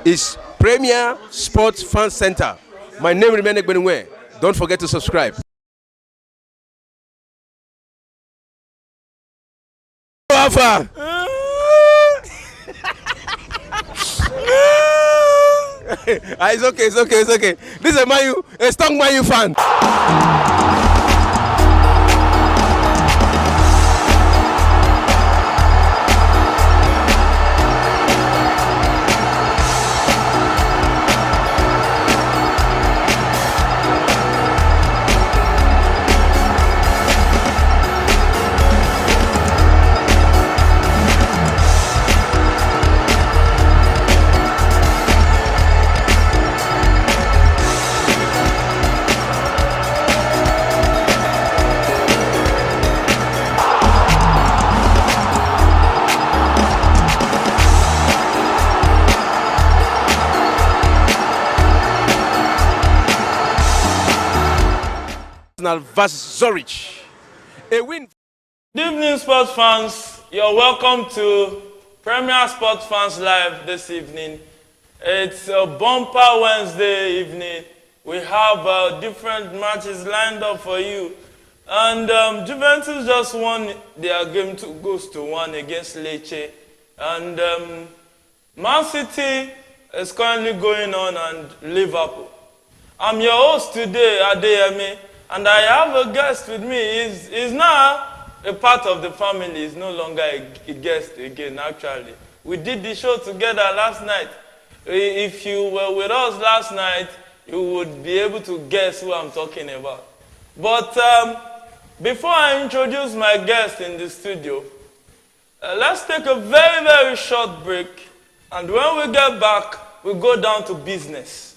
is Premier Sports Fan Center. My name remains Egbenwe. Don't forget to subscribe. Alpha. It's okay. This is a strong Man U fan. Versus Zurich. A win. Good evening, sports fans. You're welcome to Premier Sports Fans Live this evening. It's a bumper Wednesday evening. We have different matches lined up for you. And Juventus just won their game 2-1 against Lecce. And Man City is currently going on, and Liverpool. I'm your host today, Adeyemi. And I have a guest with me. He's now a part of the family. He's no longer a guest again, actually. We did the show together last night. If you were with us last night, you would be able to guess who I'm talking about. But before I introduce my guest in the studio, let's take a very, very short break. And when we get back, we'll go down to business.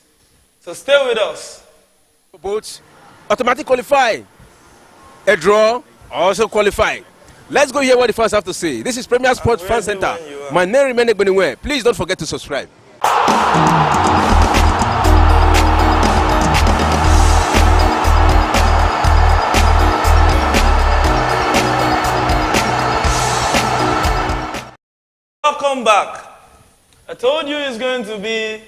So stay with us. Boats automatically qualify. A draw also qualify. Let's go hear what the fans have to say. This is Premier Sports Fan Center. My name remains Egbenwe. Please don't forget to subscribe. Welcome back. I told you it's going to be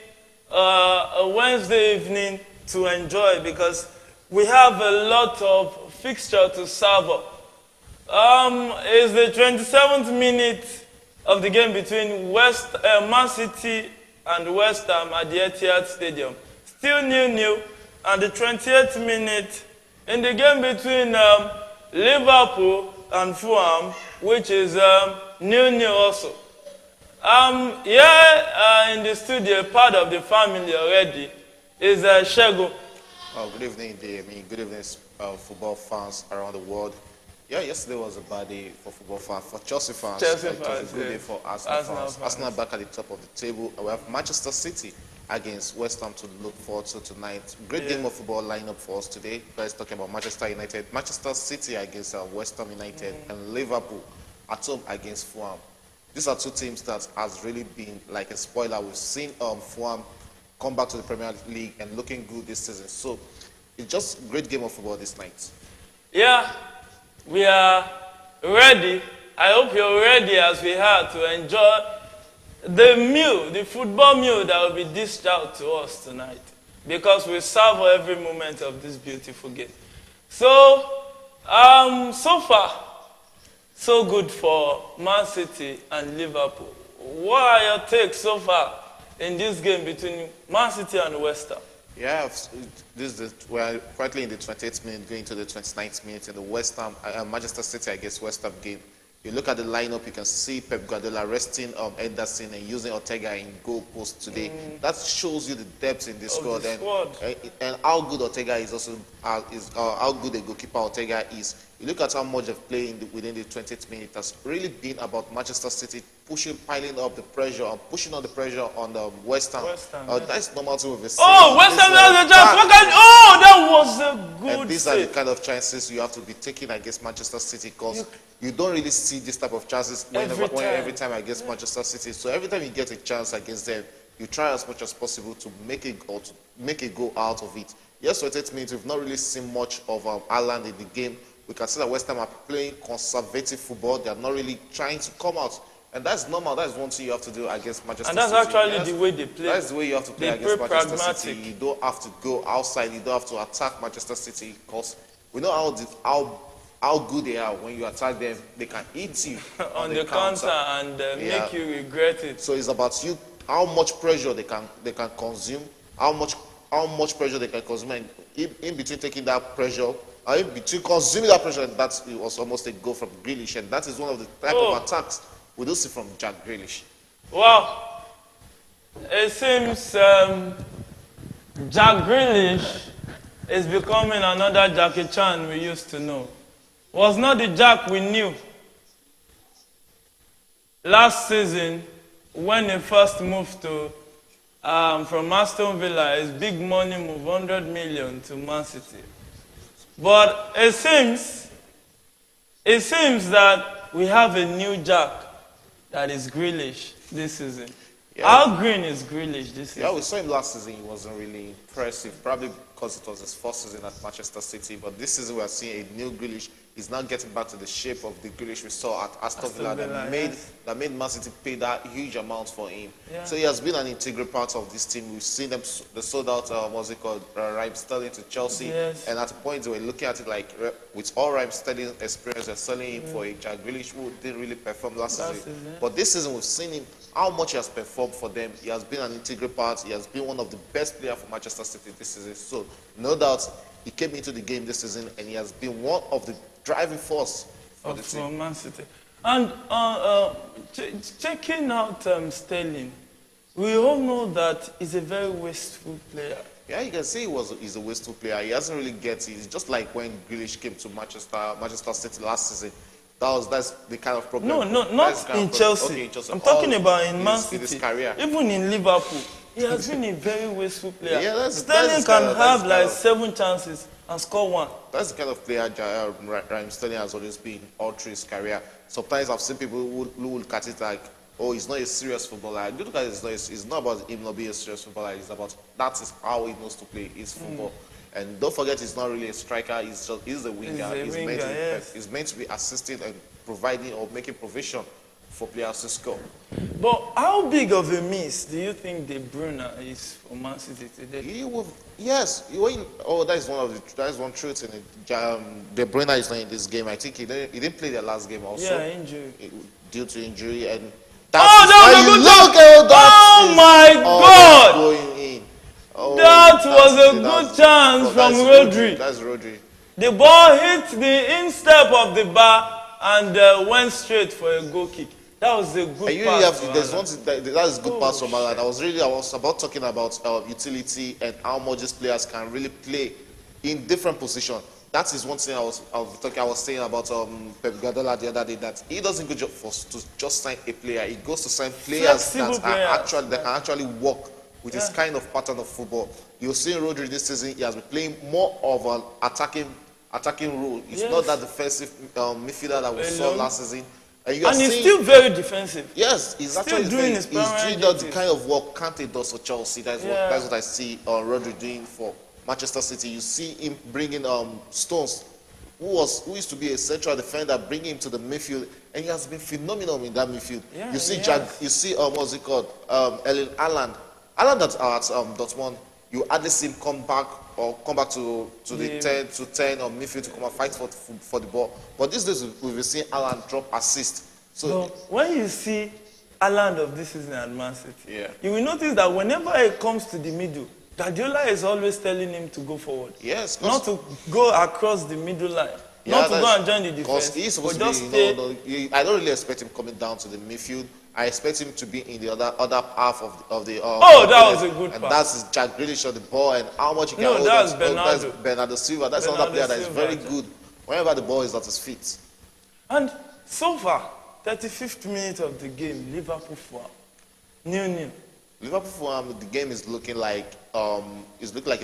a Wednesday evening to enjoy because we have a lot of fixture to serve up. It's the 27th minute of the game between Man City and West Ham at the Etihad Stadium. Still 0-0. And the 28th minute in the game between Liverpool and Fulham, which is 0-0 also. Here in the studio, part of the family already, is Shego. Good evening, good evening, football fans around the world. Yeah, yesterday was a bad day for football fans, for Chelsea fans. It was a good day for Arsenal fans. Arsenal back at the top of the table. We have Manchester City against West Ham to look forward to tonight. Great game of football lineup for us today. Guys, talking about Manchester United, Manchester City against West Ham United, and Liverpool at home against Fulham. These are two teams that has really been like a spoiler. We've seen Fulham come back to the Premier League and looking good this season. So it's just a great game of football this night. Yeah, we are ready. I hope you're ready as we are to enjoy the meal, the football meal that will be dished out to us tonight. Because we savor every moment of this beautiful game. So, so far, so good for Man City and Liverpool. What are your takes so far in this game between Man City and West Ham? Yeah, we're currently in the 28th minute, going to the 29th minute in the West Ham, Manchester City against West Ham game. You look at the lineup, you can see Pep Guardiola resting Henderson and using Ortega in goal post today. That shows you the depth in this squad and how good Ortega is also, how good the goalkeeper Ortega is. You look at how much they've played within the 20th minute. It has really been about Manchester City piling up the pressure and pushing on the pressure on the West Ham. That's normal to have seen. Oh, West Ham has a chance. That was a good And these are the kind of chances you have to be taking against Manchester City because you don't really see this type of chances every time against Manchester City. So every time you get a chance against them, you try as much as possible to make a goal out of it. Yes, for 8 minutes, we've not really seen much of Haaland in the game. We can see that West Ham are playing conservative football. They are not really trying to come out And that's normal. That's one thing you have to do against Manchester City. And that's actually the way they play. That's the way you have to play against Manchester pragmatic. City. You don't have to go outside. You don't have to attack Manchester City because we know how good they are. When you attack them, they can eat you on the counter and make you regret it. So it's about you, how much pressure they can consume, how much pressure they can consume, and in between taking that pressure, in between consuming that pressure, that was almost a goal from Grealish, and that is one of the type of attacks we do see from Jack Grealish. Well, it seems Jack Grealish is becoming another Jackie Chan we used to know. Was not the Jack we knew last season when he first moved to from Aston Villa, his big money move, 100 million to Man City. But it seems that we have a new Jack that is Grealish this season. Yeah. How green is Grealish this season? Yeah, we saw him last season. He wasn't really impressive, probably because it was his first season at Manchester City. But this season we are seeing a new Grealish. He's now getting back to the shape of the Grealish we saw at Aston Villa that made Man City pay that huge amount for him. Yeah. So he has been an integral part of this team. We've seen them, they sold out, Raheem Sterling to Chelsea. Yes. And at a point they were looking at it like, with all Raheem Sterling experience, they're selling him for a Jack Grealish who didn't really perform last season. But this season we've seen him, how much he has performed for them. He has been an integral part. He has been one of the best players for Manchester City this season. So no doubt he came into the game this season and he has been one of the driving force for the team. Man City. And checking out Sterling, we all know that he's a very wasteful player. Yeah, you can see he's a wasteful player. He hasn't really get it. It's just like when Grealish came to Manchester City last season. That's the kind of problem. No, not in Chelsea. Okay, in Chelsea. I'm talking about in Man City. In his career. Even in Liverpool, he has been a very wasteful player. Yeah, Sterling can have like 7 chances and score 1. That's the kind of player Raheem Sterling has always been all through his career. Sometimes I've seen people who look at it like, oh, he's not a serious footballer. I do look at it, it's not about him not being a serious footballer. It's about that is how he knows to play his football. And don't forget, he's not really a striker. He's a winger. He's meant to be assisting and providing or making provision for players to score. But how big of a miss do you think De Bruyne is for Man City today? That is one truth in it. De Bruyne is not in this game. I think he didn't play the last game also. Yeah, injury. Due to injury, and my God! Going in. That was a good chance from Rodri. That's Rodri. The ball hit the instep of the bar and went straight for a goal kick. That was a good pass. That is good pass from Alan. I was about talking about utility and how much these players can really play in different positions. That is one thing I was saying about Pep Guardiola the other day, that he doesn't go to just sign a player. He goes to sign players that can actually work with his kind of pattern of football. You'll see Rodri this season, he has been playing more of an attacking role. It's not that defensive midfielder that we saw last season. And he's still very defensive. Yes, he's actually doing the kind of work Kante does for Chelsea. That's what I see Rodri doing for Manchester City. You see him bringing Stones, who used to be a central defender, bringing him to the midfield, and he has been phenomenal in that midfield. Yeah, you see what's it called? Erling Haaland that's at Dortmund. You hardly see him come back to the 10 or midfield to come and fight for the ball. But these days we've been seeing Haaland drop assist. So when you see Haaland of this season at Man City, you will notice that whenever it comes to the middle, Guardiola is always telling him to go forward. Yes, not to go across the middle line. Not to go and join the defense. Because he's supposed to be, I don't really expect him coming down to the midfield. I expect him to be in the other half of the. That was a good pass. And that's Jack Grealish on the ball, and how much he can hold. That's Bernardo. That's Bernardo Silva. That's another player that is very good whenever the ball is at his feet. And so far, 35th minute of the game, Liverpool 0-0. Liverpool Fulham, the game is looking like a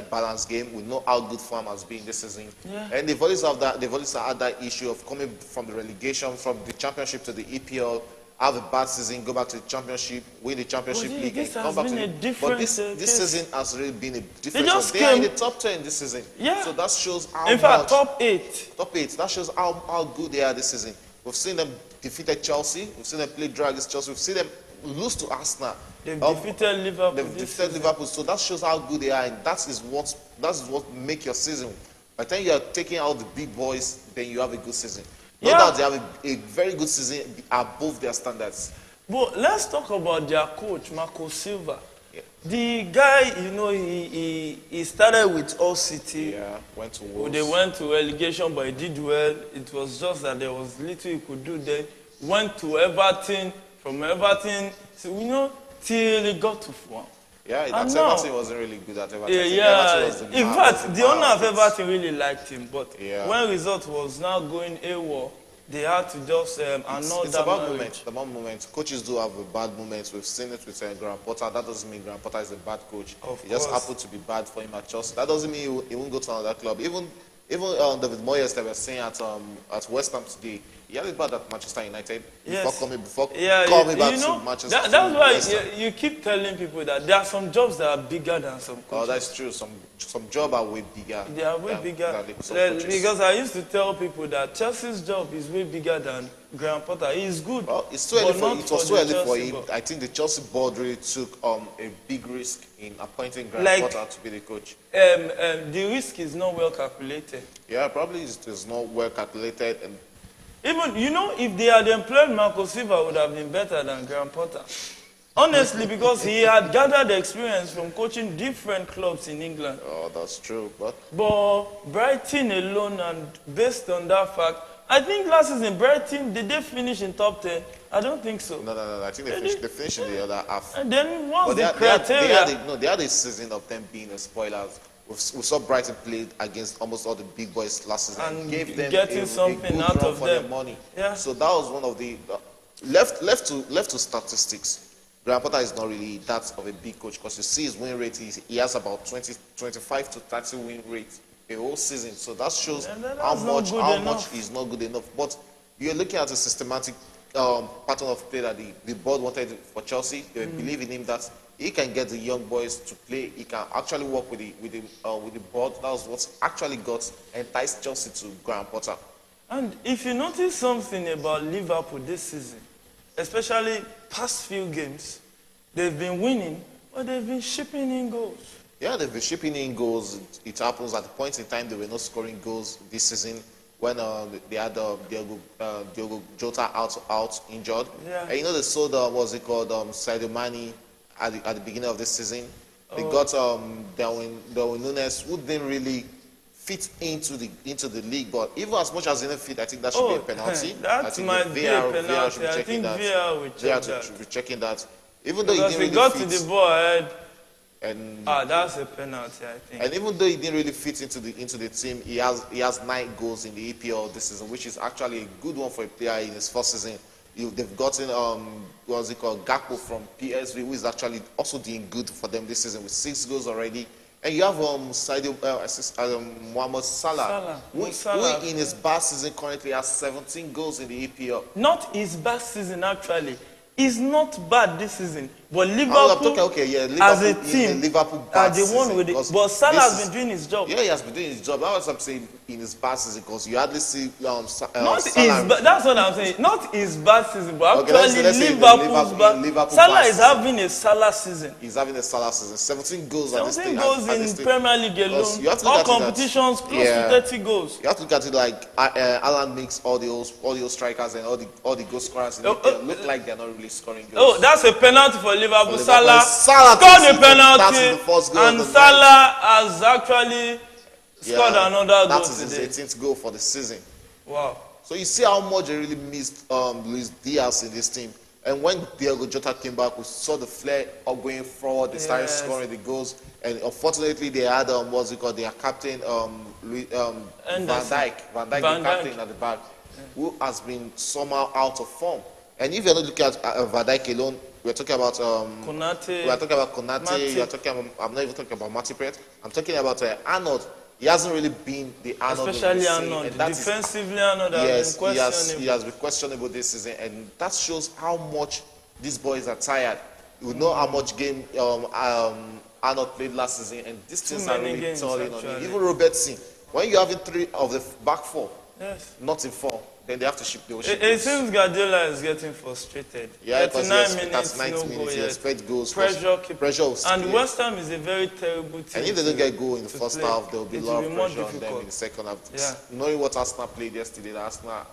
balanced game. We know how good Fulham has been this season, and they've always had that issue of coming from the relegation, from the Championship to the EPL, have a bad season, go back to the Championship, win the Championship League, and come back to the. But this season has really been a difference. They are in the top 10 this season. Yeah. So that shows how. In fact, top 8. Top 8. That shows how good they are this season. We've seen them defeated Chelsea. We've seen them play draw against Chelsea. We've seen them lose to Arsenal. They've defeated Liverpool. They've defeated Liverpool. So that shows how good they are, and that is what make your season. By the time you are taking out the big boys, then you have a good season. No doubt they have a very good season above their standards. But let's talk about their coach, Marco Silva. Yeah. The guy, you know, he started with All City. Yeah, went to Wolves. They went to relegation, but he did well. It was just that there was little he could do then. Went to Everton, from Everton, so, you know, till he got to Fulham. Yeah, Everton wasn't really good at Everton. In fact, the owner of Everton really liked him, but when result was now going AWOL, they had to just annul it's that about marriage. moments. Coaches do have a bad moments. We've seen it with Graham Potter. That doesn't mean Graham Potter is a bad coach. It just happened to be bad for him at Chelsea. That doesn't mean he won't go to another club. Even David Moyes that we're seeing at West Ham today, he had it bad at Manchester United. Before coming back to Manchester. That's why you keep telling people that there are some jobs that are bigger than some coaches. Oh, that's true. Some jobs are way bigger. They are way bigger. Because I used to tell people that Chelsea's job is way bigger than Graham Potter. He is good. Well, it's too early it was too early for him. I think the Chelsea board really took a big risk in appointing Graham Potter to be the coach. The risk is not well calculated. Yeah, probably it's not well calculated. And even, you know, if they had employed Marco Silva, would have been better than Graham Potter. Honestly, because he had gathered experience from coaching different clubs in England. Oh, that's true. But Brighton alone, and based on that fact, I think last season, Brighton, did they finish in top 10? I don't think so. No. I think they finished in the other half. And then what's the criteria? They had a season of them being a spoilers. We saw Brighton played against almost all the big boys last season and gave them getting something out of for them. their money. Yeah. So that was one of the left to statistics. Graham Potter is not really that of a big coach because you see his win rate. He has about 25 to 30 win rate a whole season. So that shows how much is not good enough. But you're looking at a systematic pattern of play that the board wanted for Chelsea. They believe in him that he can get the young boys to play. He can actually work with the board. That was what actually enticed Chelsea to Graham Potter. And if you notice something about Liverpool this season, especially past few games, they've been winning, but they've been shipping in goals. Yeah, they've been shipping in goals. It happens at the point in time they were not scoring goals this season when they had Diogo Jota out injured. Yeah. And you know they sold Sadio Mane at the beginning of this season. They got Darwin Núñez, who didn't really fit into the league. But even as much as he didn't fit, I think that should be a penalty. That might be a penalty. I think VR will check that. Should be checking that. Even though because he didn't got really fit, to the ball ahead. and That's a penalty, I think. And even though he didn't really fit into the team, he has 9 goals in the EPL this season, which is actually a good one for a player in his first season. They've gotten Gakpo from PSV, who is actually also doing good for them this season with 6 goals already. And you have Mohamed Salah, who in his bad season currently has 17 goals in the EPL. Not his bad season actually. It's not bad this season, but Liverpool, Liverpool as a team, Liverpool are the one with it. But Salah has been doing his job. Yeah, he has been doing his job. That's what I'm saying in his bad season, because you hardly see that's what I'm saying. Not his bad season, but actually Liverpool's bad. Salah is having a Salah season. He's having a Salah season. 17 goals. 17 goals in Premier League alone. All competitions close to 30 goals. You have to look at it like Alan makes all the strikers and all the goal scorers look like they're not really scoring goals. That's a penalty for Liverpool. Salah scored a penalty, and Salah has actually scored another goal. That is his 18th goal for the season. Wow. So you see how much they really missed Luis Diaz in this team. And when Diogo Jota came back, we saw the flair of going forward. They started scoring the goals. And unfortunately, they had their captain, Van Dijk, the captain at the back, who has been somehow out of form. And if you're not looking at Van Dijk alone, we're talking about Konate. We're talking about Konate. I'm not even talking about Matip. I'm talking about Arnold. He hasn't really been the Arnold. Especially Arnold. Defensively, Arnold has been questionable. He has been questionable this season, and that shows how much these boys are tired. You know how much game Arnold played last season, and these things are really telling on him. Even Robertson, when you're having 3 of the back 4 not in form, then they have to ship the ocean. It seems Guardiola is getting frustrated. Yeah, because 90 minutes, you expect goals. Pressure. And West Ham is a very terrible team. And if they don't get goal in the first half, there will be a lot of pressure on them difficult. in the second half. Yeah. Knowing what Arsenal played yesterday, Arsenal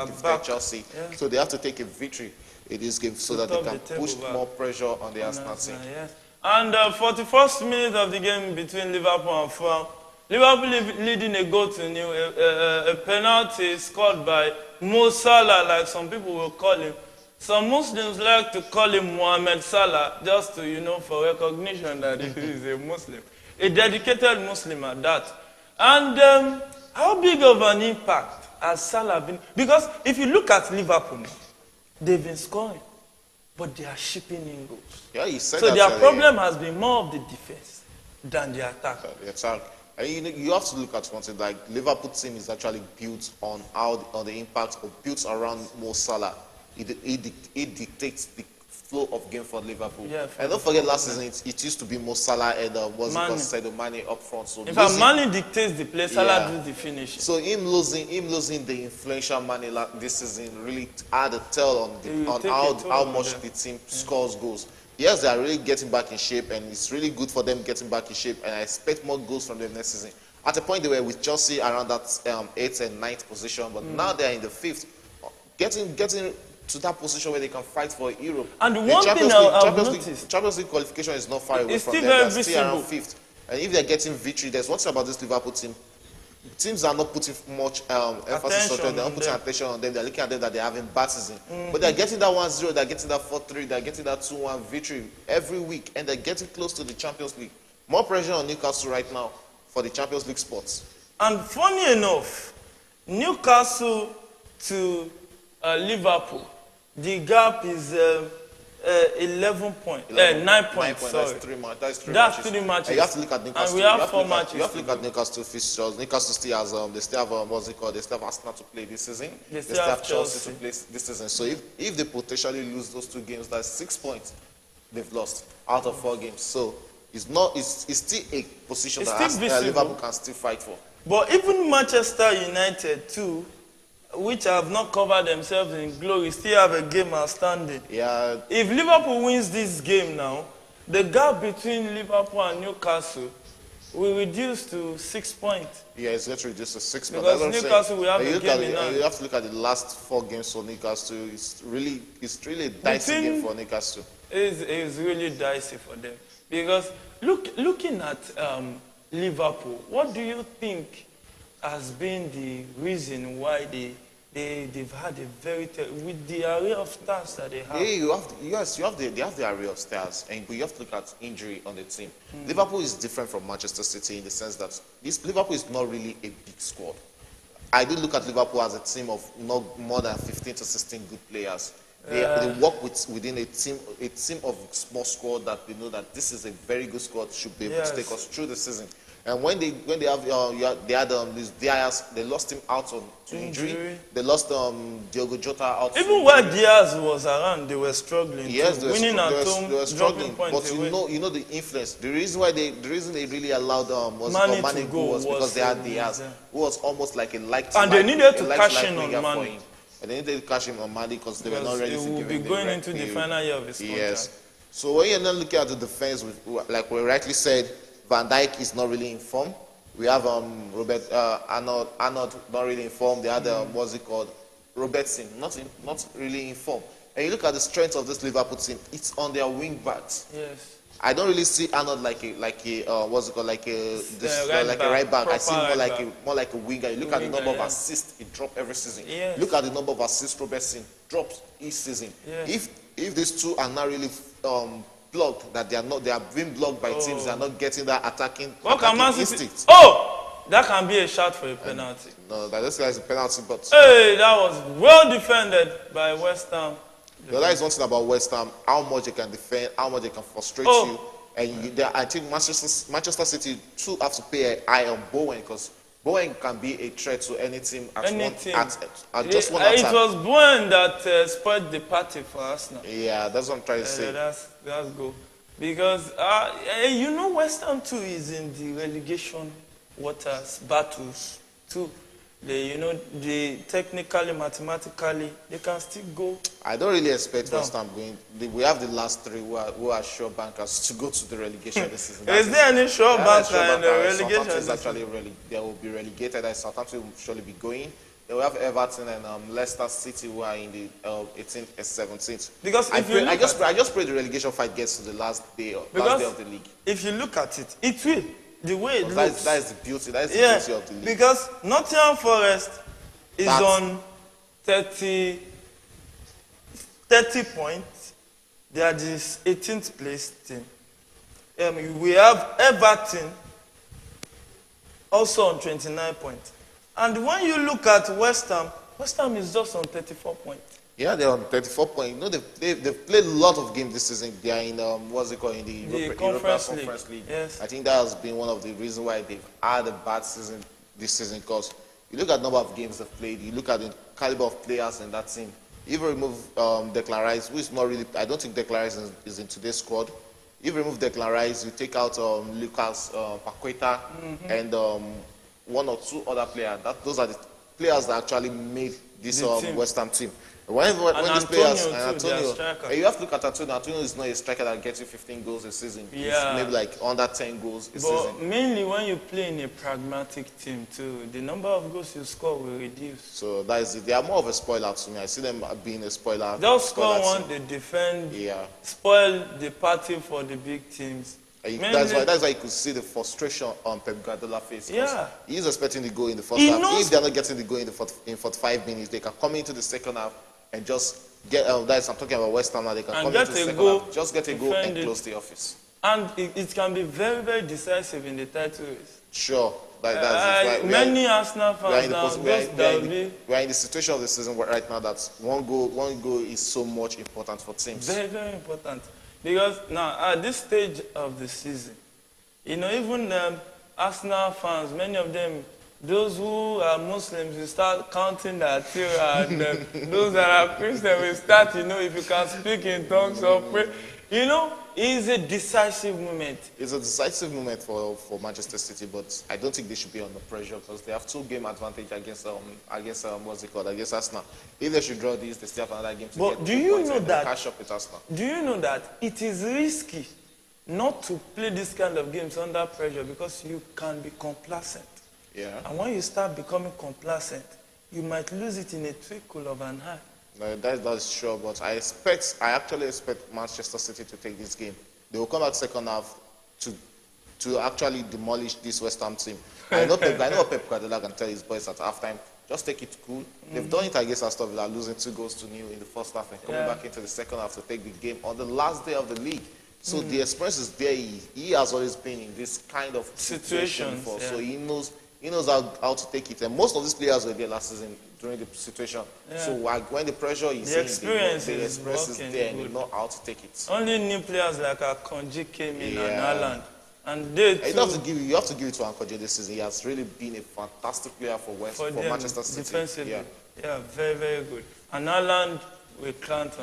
defeated Chelsea. Yeah. So they have to take a victory in this game so that they can push more pressure on the Arsenal team. Yes. And 41st minute of the game between Liverpool and Fulham, Liverpool leading a goal to nil, a penalty scored by Mo Salah, like some people will call him. Some Muslims like to call him Mohamed Salah, just to, for recognition that he is a Muslim. A dedicated Muslim at that. And how big of an impact has Salah been? Because if you look at Liverpool now, they've been scoring, but they are shipping in goals. Yeah, you said so that. So their problem has been more of the defense than the attack. The attack. And you have to look at one thing, like Liverpool team is actually built on the impact of built around Mo Salah. It dictates the flow of game for Liverpool. Yeah, and don't forget last season it used to be Mo Salah and Sadio Mane up front. So in fact, Mane dictates the play, Salah does the finishing. So him losing the influential Mane this season really had a tell on how much the team scores goals. Yes, they are really getting back in shape, and it's really good for them getting back in shape, and I expect more goals from them next season. At a point, they were with Chelsea around that 8th and 9th position, but now they are in the 5th, getting to that position where they can fight for Europe. And one thing I've noticed, Champions League qualification is not far away from them. They're still around 5th. And if they're getting victory, there's one thing about this Liverpool team. Teams are not putting much emphasis on them. They're not putting attention on them. They're looking at them that they're having bad season. But they're getting that 1-0, they're getting that 4-3, they're getting that 2-1 victory every week. And they're getting close to the Champions League. More pressure on Newcastle right now for the Champions League spots. And funny enough, Newcastle to Liverpool, the gap is 11 points, 9 points. Sorry. That's 3 matches. That's 3 matches. And you have to look at Newcastle. And we have 4 matches. You have to look at Newcastle fixtures. Newcastle still has they still have what's it called? They still have Arsenal to play this season. They still have Chelsea to play this season. So if they potentially lose those 2 games, that's 6 points they've lost out of 4 games. So it's still a position that Liverpool can still fight for. But even Manchester United too, which have not covered themselves in glory, still have a game outstanding. Yeah. If Liverpool wins this game now, the gap between Liverpool and Newcastle will reduce to 6 points. Yeah, it's going to reduce to 6 points. Because Newcastle will have a game in hand. You have to look at the last 4 games for Newcastle. It's really a dicey game for Newcastle. It's really dicey for them. Because looking at Liverpool, what do you think has been the reason why they've had a very with the array of stars that they have? Yeah, they have the array of stars, but you have to look at injury on the team. Liverpool is different from Manchester City in the sense that Liverpool is not really a big squad. I do look at Liverpool as a team of not more than 15 to 16 good players. They work within a team of small squad that they know that this is a very good squad, should be able to take us through the season. And when they had Luis Diaz, they lost him out to injury. They lost Diogo Jota out. Even when Diaz was around, they were struggling. Yes, they were struggling. But you know the influence. The reason they really allowed Mane to go was because they had Diaz, who was almost like a and they needed to cash in on Mane. And they needed to cash in on Mane because they were not ready to give him the will be going into the final year of his contract. Yes. So when you're not looking at the defense, like we rightly said, Van Dijk is not really in form. We have Arnold not really in form. They had what's it called, Robertson, not really in form. And you look at the strength of this Liverpool team, it's on their wing backs. Yes. I don't really see Arnold like a right back. I see him more like a winger. You look at the number of assists he drops every season. Yes. Look at the number of assists Robertson drops each season. Yes. If these two are not really blocked, that they are being blocked by teams, they are not getting that attacking instinct. That can be a shot for a penalty. No, this guy is a penalty, but hey, that was well defended by West Ham. That is one thing about West Ham, how much they can defend, how much they can frustrate you. And I think Manchester City too have to pay an eye on Bowen, because Bowen can be a threat to any team at just one attack. It was Bowen that spoiled the party for Arsenal. Yeah, that's what I'm trying to say. That's good. Because, West Ham too is in the relegation battles too. they technically, mathematically, they can still go. I don't really expect down. West Ham going. We have the last three who are sure bankers to go to the relegation this season. Is there any sure banker in the relegation? Southampton is actually they will be relegated. Southampton will surely be going. They will have Everton and Leicester City who are in the 18th and 17th. Because I just pray the relegation fight gets to the last day of the league. If you look at it, it will. The way it looks. That is the beauty. That is the beauty of the league. Because Nottingham Forest is on 30 points. They are the 18th place team. We have Everton also on 29 points. And when you look at West Ham is just on 34 points. Yeah, they're on 34 points. You know, they've played a lot of games this season. They are in, in the European Conference League. Yes. I think that has been one of the reasons why they've had a bad season this season, because you look at the number of games they've played, you look at the caliber of players in that team. If you remove Declan Rice, who is not really, I don't think Declan Rice is in today's squad. If you remove Declan Rice, you take out Lucas Paqueta and one or two other players. Those are the players that actually made this West Ham team. When these players, Antonio, you have to look at Antonio. Antonio is not a striker that gets you 15 goals a season. Yeah. It's maybe like under 10 goals a season. Mainly when you play in a pragmatic team too, the number of goals you score will reduce. So that is it. They are more of a spoiler to me. I see them being a spoiler. They'll score one, they defend, spoil the party for the big teams. That's why you could see the frustration on Pep Guardiola's face. Yeah. He's expecting the goal in the first half. If they're not getting the goal in 45 minutes, they can come into the second half and just get, I'm talking about West Ham now, they can come into the second half, just get a goal and close the office. And it can be very, very decisive in the title race. Sure. That's many Arsenal fans we are in the situation of the season right now that one goal is so much important for teams. Very, very important. Because now, at this stage of the season, even Arsenal fans, many of them, those who are Muslims, will start counting their tira, and those that are Christians will start, if you can speak in tongues or pray. It's a decisive moment. It's a decisive moment for Manchester City, but I don't think they should be under pressure because they have 2-game advantage against Arsenal. If they should draw this, they still have another game to get 2 points and catch up with Arsenal. Do you know that it is risky not to play this kind of games under pressure because you can be complacent? Yeah. And when you start becoming complacent, you might lose it in a twinkle of an eye. No, that's sure, but I actually expect Manchester City to take this game. They will come back second half to actually demolish this West Ham team. I know Pep Guardiola can tell his boys at halftime, just take it cool. They've done it against Aston Villa, losing 2-0 in the first half and coming back into the second half to take the game on the last day of the league. So the experience is there. He has always been in this kind of situation before, so he knows how to take it. And most of these players were there last season during the situation. Yeah. So when the pressure is the experience is there and they know how to take it. Only new players like Akonji came in and Haaland. And they too, you have to give it to Akonji this season. He has really been a fantastic player for Manchester City. Defensively. Yeah, very, very good. And Haaland, we can't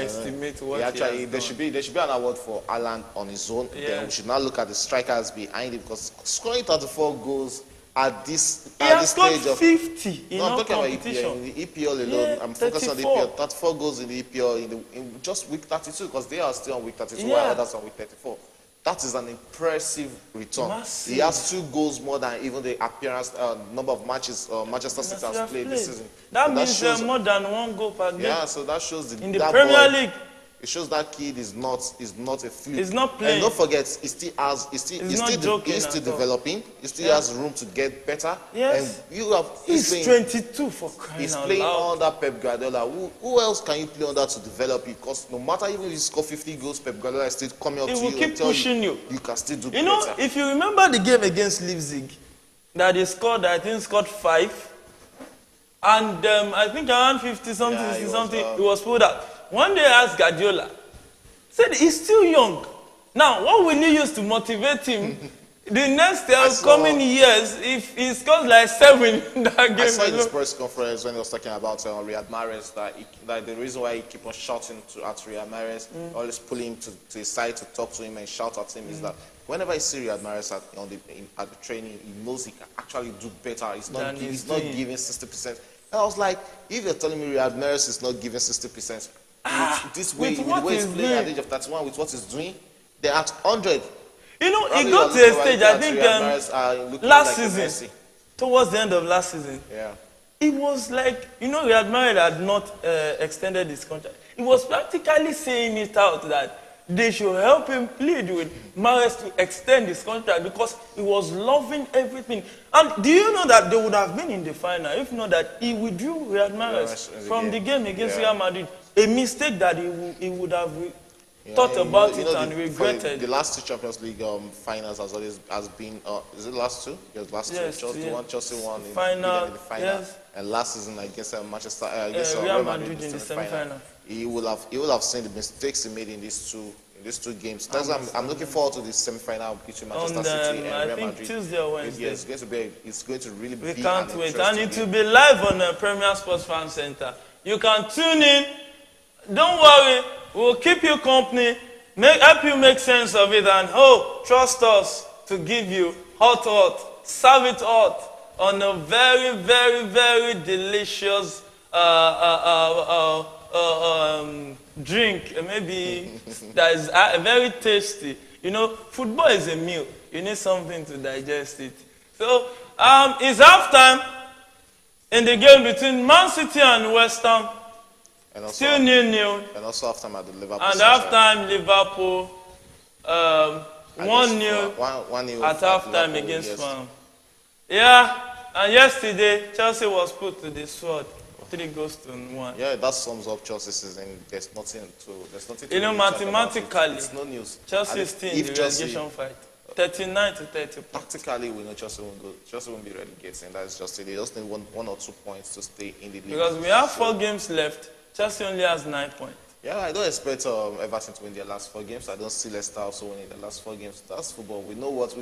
estimate what there should be an award for Haaland on his own. Then we should not look at the strikers behind him because scoring 34 goals at this stage of 50 in I'm talking competition. About EPL. In the EPL alone, I'm focused on the EPL. 34 goals in the EPL in just week 32 because they are still on week 32 while others are on week 34. That is an impressive return. Massive. He has 2 goals more than even the appearance number of matches Manchester City has played this season. That means more than 1 goal per game. Yeah, so that shows in the Premier League. It shows that kid is not a fluke. He's not playing. And don't forget, he's still developing. He still has room to get better. Yes. And he's 22 for crying out loud. He's playing under Pep Guardiola. Who else can you play under to develop you? Because no matter even if you score 50 goals, Pep Guardiola is still coming up to you and tell you can still do better. If you remember the game against Leipzig, that he scored 5, and I think around 50 something, he was pulled out. One day I asked Guardiola, said he's still young. Now, what will you use to motivate him the next coming years if he scores 7 in that game? I saw in his press conference when he was talking about Riyad Mahrez that the reason why he keeps on shouting at Riyad Mahrez, always pulling him to his side to talk to him and shout at him is that whenever I see Riyad Mahrez at the training, he knows he can actually do better. He's not giving 60%. And I was like, if you're telling me Riyad Mahrez is not giving 60%, this way, with the way he's playing at the age of 31, with what he's doing, they're at 100. You know, he got to a stage, I think, last season, towards the end of last season. Yeah. It was like, you know, Riyad Mahrez had not extended his contract. He was practically saying it out that they should help him plead with Mahrez to extend his contract because he was loving everything. And do you know that they would have been in the final if not that he withdrew Riyad Mahrez from the game against Real Madrid? A mistake that he would have thought about it and regretted. The last two Champions League finals has been, is it the last two? Yes, last two. Chelsea won in the final. Yes. And last season against Manchester, against Real Madrid in the semi-final. He will have seen the mistakes he made in these two games. That's why I'm looking forward to the semi-final between Manchester City and Real Madrid. I think Tuesday or Wednesday. It's going to really be. We can't wait, and it will be live on the Premier Sports Fan Center. You can tune in. Don't worry, we'll keep you company, help you make sense of it, and trust us to give you hot, serve it hot on a very, very, very delicious drink, maybe that is very tasty. You know, football is a meal. You need something to digest it. So, it's halftime in the game between Man City and West Ham. Still 0-0. And also halftime at the Liverpool. And halftime, Liverpool 1-0 at halftime against Fulham. Yeah, and yesterday, Chelsea was put to the sword. 3-1. Yeah, that sums up Chelsea's season. There's nothing to you know, mathematically, it's no news. Chelsea is still in the relegation fight. 39 to 30. Practically, we know Chelsea won't go. Chelsea won't be relegated. That's just it. They just need one or 2 points to stay in the league. Because we have 4 games left. Chelsea only has 9 points. Yeah, I don't expect Everton to win their last 4 games. I don't see Leicester also winning the last 4 games. That's football. We know what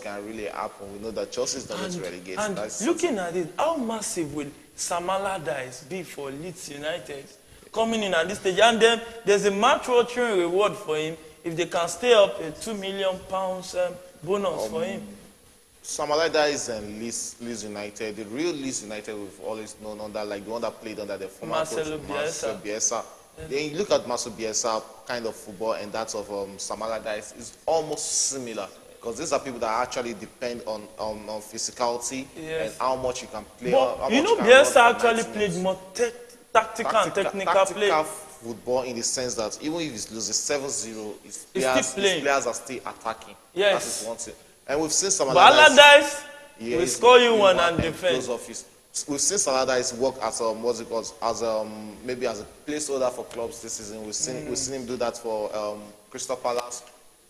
can really happen. We know that Chelsea is not going to relegate. And looking at it, how massive will Sam Allardyce be for Leeds United coming in at this stage? And then there's a match-watching reward for him if they can stay up a £2 million bonus for him. Sam Allardyce and Leeds United, the real Leeds United we've always known under, like the one that played under the former Marcelo coach Bielsa. Then you look at Marcelo Bielsa kind of football and that of Sam Allardyce is almost similar because these are people that actually depend on physicality and how much you can play. But you know, Bielsa actually played more tactical and technical play. Football in the sense that even if he loses 7-0, his players are still attacking. Yes. That is one thing. And we've seen some Allardyce will score you one and defend. We've seen Allardyce work as maybe as a placeholder for clubs this season. We've seen him do that for Crystal Palace.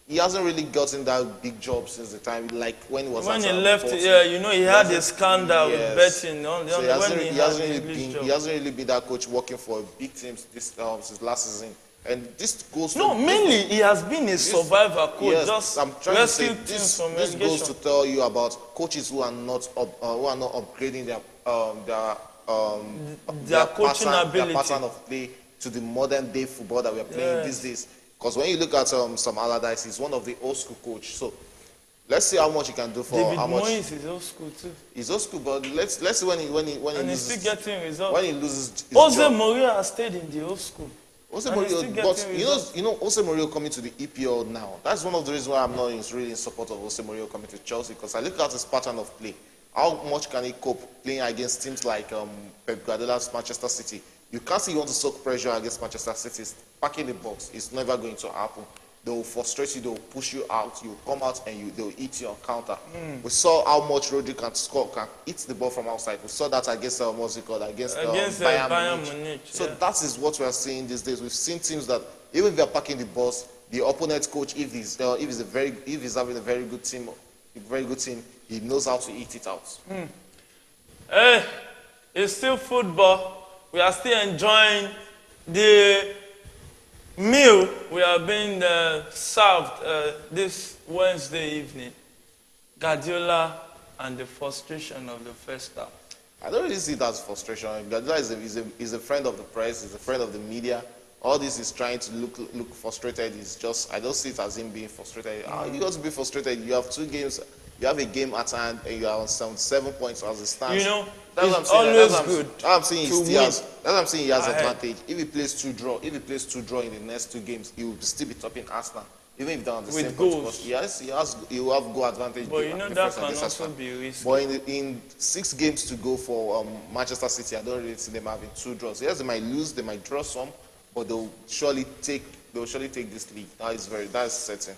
He hasn't really gotten that big job since the time, like when he was. When he left, you know, he had a scandal with betting. He hasn't really been that coach working for big teams since last season. And this goes mainly he has been a survivor coach. Yes, I'm trying to say this goes to tell you about coaches who are not upgrading their coaching ability, their pattern of play to the modern day football that we are playing these days. Because when you look at Sam Allardyce, he's one of the old school coach. So let's see how much he can do for David how much. Moyes is old school too. He's old school, but let's see when he loses. He's still getting results. When he loses, Jose Mourinho has stayed in the old school. Jose Mourinho, but you know, Jose Mourinho coming to the EPL now. That's one of the reasons why I'm not really in support of Jose Mourinho coming to Chelsea, because I look at his pattern of play. How much can he cope playing against teams like Pep Guardiola's Manchester City? You can't say you want to soak pressure against Manchester City. Packing the box is never going to happen. They will frustrate you. They will push you out. You come out and they will eat you on counter. We saw how much Rodri can score, can hit the ball from outside. We saw that against Bayern Munich. So that is what we are seeing these days. We've seen teams that even if they are packing the balls, the opponent coach, if he's having a very good team, he knows how to eat it out. Hey, it's still football. We are still enjoying the meal we are being served this Wednesday evening. Guardiola and the frustration of the first half. I don't really see that as frustration. Guardiola is a friend of the press, he's a friend of the media. All this is trying to look frustrated. Is just, I don't see it as him being frustrated. You got to be frustrated. You have 2 games. You have a game at hand, and you are on 7 points as it stands. You know, that's it's always good. I'm saying he has ahead. advantage. If he plays 2 draw, in the next 2 games, he will still be topping Arsenal, even if they're on the same goals. Point. He will have goal advantage. But you know that can also be risky. But in 6 games to go for Manchester City, I don't really see them having 2 draws. Yes, they might lose, they might draw some, but they'll surely take this league. That's certain.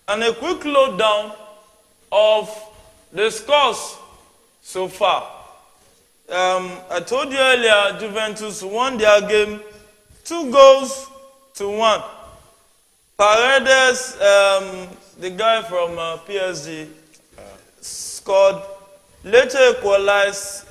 And a quick lowdown of the scores so far. I told you earlier, Juventus won their game 2-1. Paredes, the guy from PSG, scored, later equalized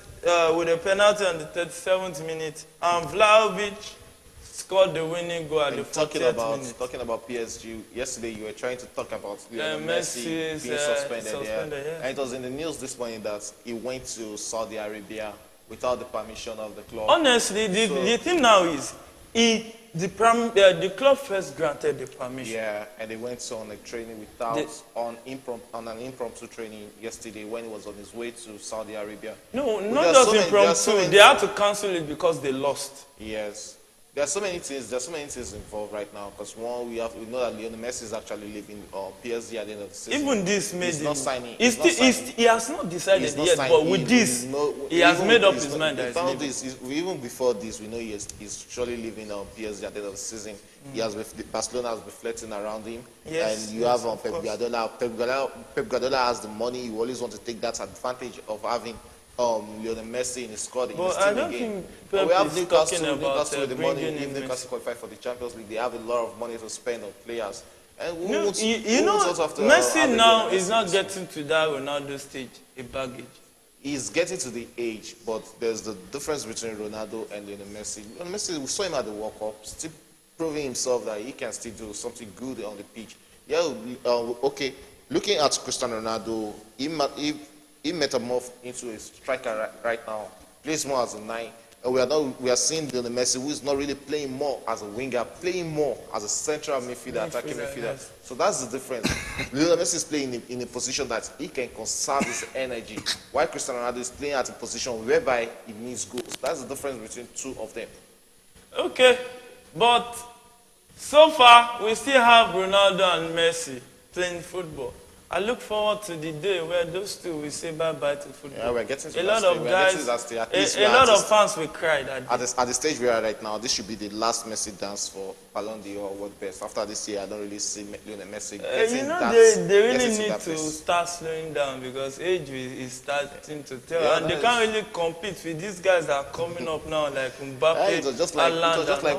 with a penalty on the 37th minute, and Vlahovic scored the winning goal at the 40th minute. Talking about PSG, yesterday you were trying to talk about Messi being suspended. Yeah. And it was in the news this morning that he went to Saudi Arabia without the permission of the club. Honestly, the thing now is, the club first granted the permission. Yeah, and they went on a training on an impromptu training yesterday when he was on his way to Saudi Arabia. No, not just impromptu. They had to cancel it because they lost. Yes. There are so many things involved right now. Because one, we know that Lionel Messi is actually leaving PSG at the end of the season. Even this made he's him not signing. He has not decided yet, but with this, he has made up his mind that he's leaving. Even before this, we know he's surely leaving PSG at the end of the season. Barcelona has been flirting around him. Yes, and you have Pep Guardiola. Pep Guardiola has the money. You always want to take that advantage of having Lionel Messi in his squad in his team again. But we have Newcastle with the money. If Newcastle qualify for the Champions League, they have a lot of money to spend on players. And Messi now is not getting to that Ronaldo stage, a baggage. He's getting to the age, but there's the difference between Ronaldo and Lionel Messi. Lionel Messi, we saw him at the World Cup, still proving himself that he can still do something good on the pitch. Yeah, okay. Looking at Cristiano Ronaldo, he metamorphed into a striker right now. Plays more as a 9. And we are seeing Lionel Messi, who is not really playing more as a winger, playing more as a central midfielder, attacking midfielder. Yes. So that's the difference. Lionel Messi is playing in a position that he can conserve his energy, while Cristiano Ronaldo is playing at a position whereby he needs goals. That's the difference between 2 of them. Okay, but so far we still have Ronaldo and Messi playing football. I look forward to the day where those two will say bye-bye to football. Yeah, we're getting to a lot of guys, a lot of fans will cry that day. At the stage we are right now, this should be the last Messi dance for Ballon d'Or World Best. After this year, I don't really see Lionel Messi getting they really need to start slowing down because age is starting to tell. Yeah, and they can't really compete with these guys that are coming up now, like Mbappe, it was just like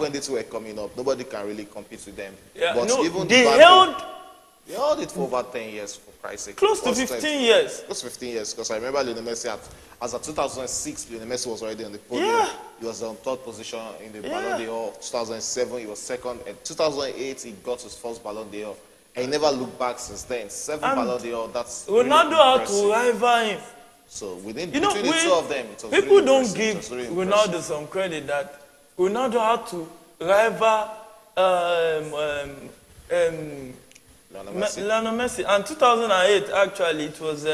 when they two were coming up. Nobody can really compete with them. Yeah, but even they held it for over 10 years, for Christ's sake. Close to 15 years. Close to 15 years, because I remember Lionel Messi, as of 2006, Lionel Messi was already on the podium. Yeah. He was on 3rd position in the Ballon d'Or. 2007, he was 2nd. And 2008, he got his first Ballon d'Or. And he never looked back since then. 7 Ballon d'Or, that's Ronaldo had to rival him. So between the 2 of them, it was people really don't give Ronaldo some credit that Ronaldo had to rival Lionel Messi. And 2008, actually, it was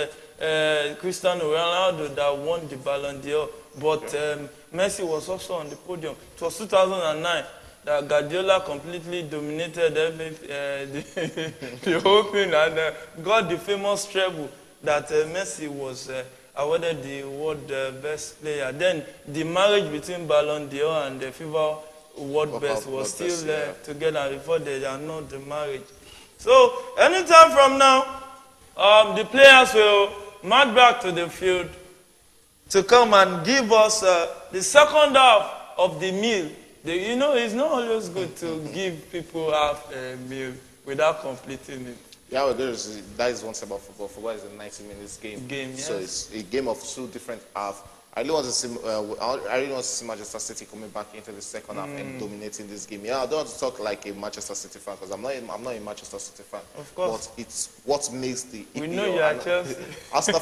Cristiano Ronaldo that won the Ballon d'Or. But Messi was also on the podium. It was 2009 that Guardiola completely dominated the whole thing and got the famous treble that Messi was awarded the world best player. Then the marriage between Ballon d'Or and the FIFA world best was still together before they annulled the marriage. So, anytime from now, the players will march back to the field to come and give us the second half of the meal. It's not always good to give people half a meal without completing it. Yeah, well, that is one thing about football. Football is a 90 minutes game. Yes. So it's a game of 2 different halves. really want to see. I really want to see Manchester City coming back into the second half and dominating this game. Yeah, I don't want to talk like a Manchester City fan because I'm not a Manchester City fan. Of course. But it's what makes the EPL. We know you are Chelsea. Arsenal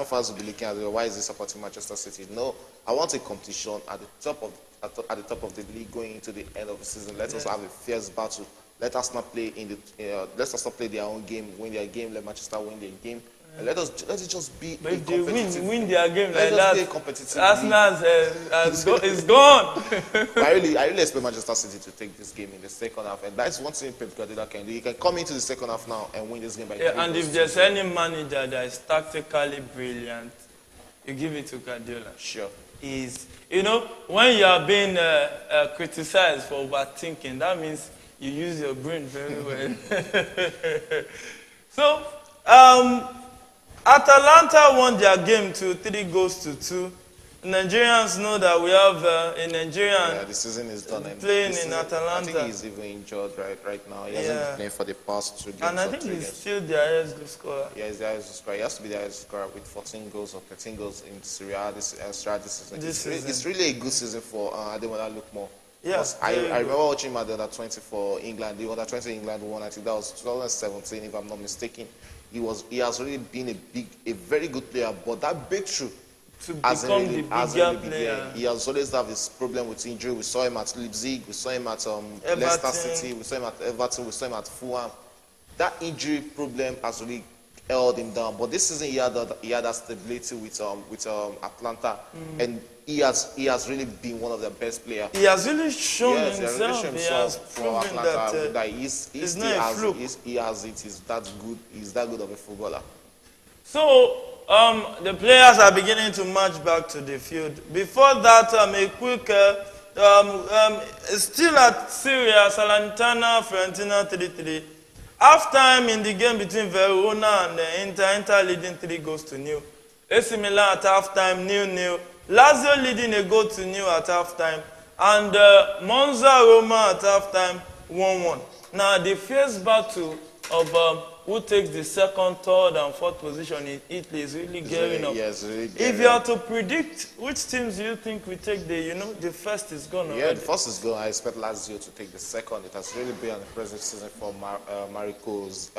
fans will be looking at it. Why is he supporting Manchester City? No, I want a competition at the top of the league going into the end of the season. Let us have a fierce battle. Let us not play let us not play their own game, win their game. Let Manchester win their game. And let it just be. But if they win their game like that, Arsenal is gone. I really expect Manchester City to take this game in the second half, and that's one thing Pep Guardiola can do. He can come into the second half now and win this game by 3 goals. And if there's any manager that is tactically brilliant, you give it to Guardiola. Sure. When you are being criticized for overthinking, that means you use your brain very well. So, Atalanta won their game 3 goals to 2. Nigerians know that we have a Nigerian. Yeah, the season is done. Playing in Atalanta. I think he's even injured right now. He hasn't been playing for the past 2 games. And I think he's still the highest goal scorer. Yeah, he's the highest scorer. He has to be the highest scorer with 14 goals or 13 goals in Serie A this season. It's really a good season for Ademola Lookman. Yes, I remember watching him at the under-20 for England. The under-20 England won. I think that was 2017, if I'm not mistaken. He has really been a very good player, but that breakthrough to become the bigger player. He has always had this problem with injury. We saw him at Leipzig, we saw him at Leicester City, we saw him at Everton, we saw him at Fulham. That injury problem has really held him down. But this season he had that stability with Atlanta, and he has really been one of the best players. He has really shown himself. He has proven that he's not a fluke. He has it. He's that good. He's that good of a footballer. So the players are beginning to march back to the field. Before that, a quick still at Syria, Salernitana, Fiorentina 3-3. Half-time in the game between Verona and Inter leading 3 goals to 0. AC Milan at half-time 0-0. Lazio leading a goal to 0 at half-time. And Monza Roma at half-time 1-1. Now the fierce battle of who takes the second, third, and fourth position in Italy is really gearing up. Yes, really if you are to predict which teams do you think will take the first is gone already? Yeah, the first is gone. I expect Lazio to take the second. It has really been an impressive season for Marizo's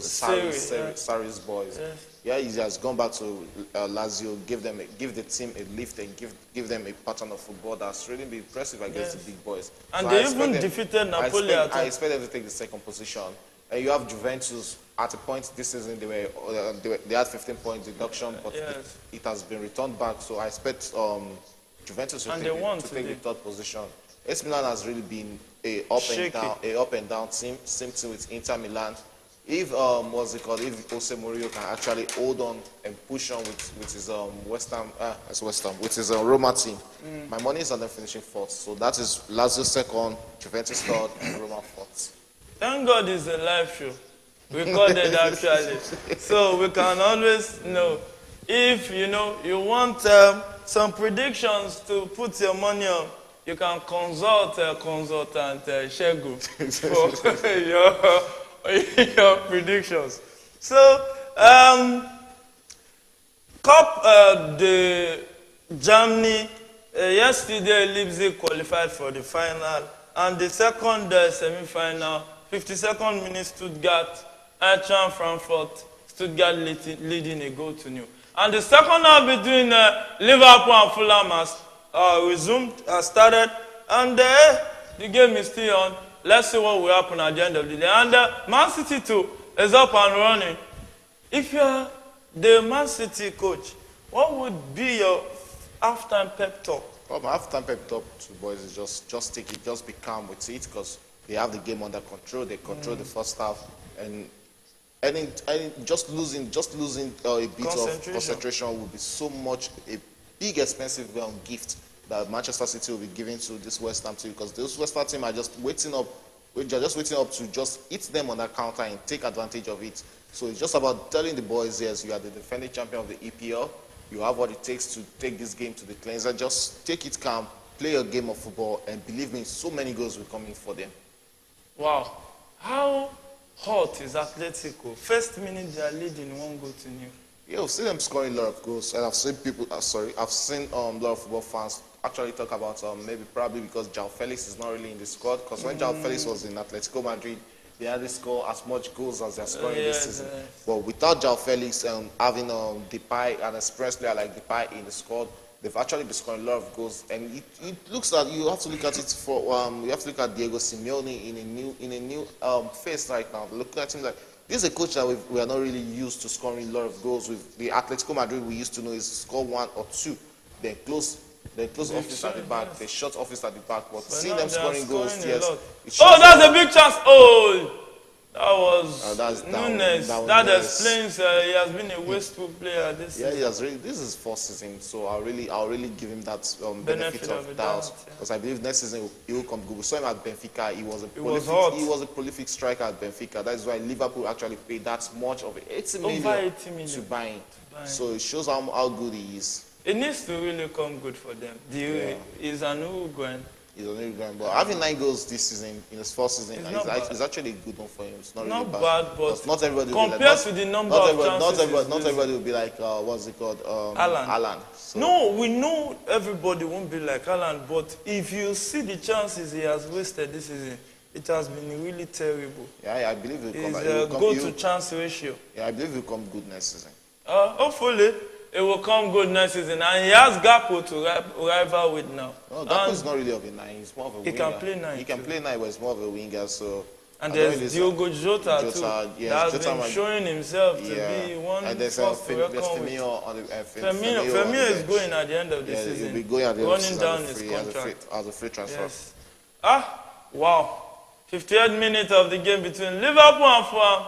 Sarri's boys. Yes. Yeah, he has gone back to Lazio, give the team a lift and give them a pattern of football that's really been impressive against the big boys. And so they even defeated Napoli. I expect them to take the second position. You have Juventus at a point this season they had 15 points deduction, but it has been returned back. So I expect Juventus to take the third position. AC Milan has really been a up and down team. Same thing with Inter Milan. If if Jose Mourinho can actually hold on and push on with his with his Roma team, my money is on them finishing fourth. So that is Lazio second, Juventus third, and Roma fourth. Thank God it's a live show. Recorded actually. So we can always know. If you want some predictions to put your money on, you can consult consultant Shegu for your predictions. So Cup de Germany, yesterday Leipzig qualified for the final, and the second semi-final, 52nd minute, Stuttgart, Eintracht Frankfurt, Stuttgart leading a goal to 0. And the second half between Liverpool and Fulham has started, and the game is still on. Let's see what will happen at the end of the day. And Man City too is up and running. If you're the Man City coach, what would be your halftime pep talk? Well, my halftime pep talk to the boys is just take it, just be calm with it, because they have the game under control. They control the first half, and just losing a bit of concentration would be so much a big expensive gift that Manchester City will be giving to this West Ham team, because this West Ham team are just waiting up to just hit them on that counter and take advantage of it. So it's just about telling the boys, yes, you are the defending champion of the EPL. You have what it takes to take this game to the cleanser. Just take it calm, play a game of football, and believe me, so many goals will come in for them. Wow. How hot is Atletico? First minute they are leading 1 goal to 0. Yeah, I've seen them scoring a lot of goals, and I've seen people. I've seen a lot of football fans actually talk about probably because João Felix is not really in the squad. Because when João Felix was in Atletico Madrid, they hadn't scored as much goals as they're scoring this season. But without João Felix having Depay, an experienced player like Depay in the squad, they've actually been scoring a lot of goals. And it looks like you have to look at it for you have to look at Diego Simeone in a new phase right now. Looking at him like. This is a coach that we are not really used to scoring a lot of goals with. The Atletico Madrid we used to know is score 1 or 2, then close office at the back, they shut office at the back. But seeing them scoring goals, yes. Oh, that's a big chance. Oh, that was Nunes. That explains he has been a wasteful player this season. He has really. This is first season, so I'll really give him that benefit of doubt because I believe next season he will come good. We saw him at Benfica. He was a prolific striker at Benfica. That's why Liverpool actually paid that much of it, 80 million to buy him. So it shows how good he is. It needs to really come good for them. He's an Uruguayan. He's on Uruguayan, but having 9 goals this season in his first season is actually a good one for him. It's not really bad, but not everybody compared to the number of chances, not everybody will be like what's it called, Alan. So. No, we know everybody won't be like Alan, but if you see the chances he has wasted this season, it has been really terrible. Yeah, I believe he'll come. His goal-to-chance ratio. Yeah, I believe he'll come good next season. Hopefully. It will come good next season, and he has Gakpo to rival with now. No, Gakpo is not really of a 9. He's more of a winger. He can play 9. He can play 9, but he's more of a winger. So. And there's Diogo Jota too. That's been showing himself to be one force to reckon with. Firmino is going at the end of the season. He'll be going at the end of the season running down his contract as a free transfer. Yes. Wow. 58 minutes of the game between Liverpool and Fulham.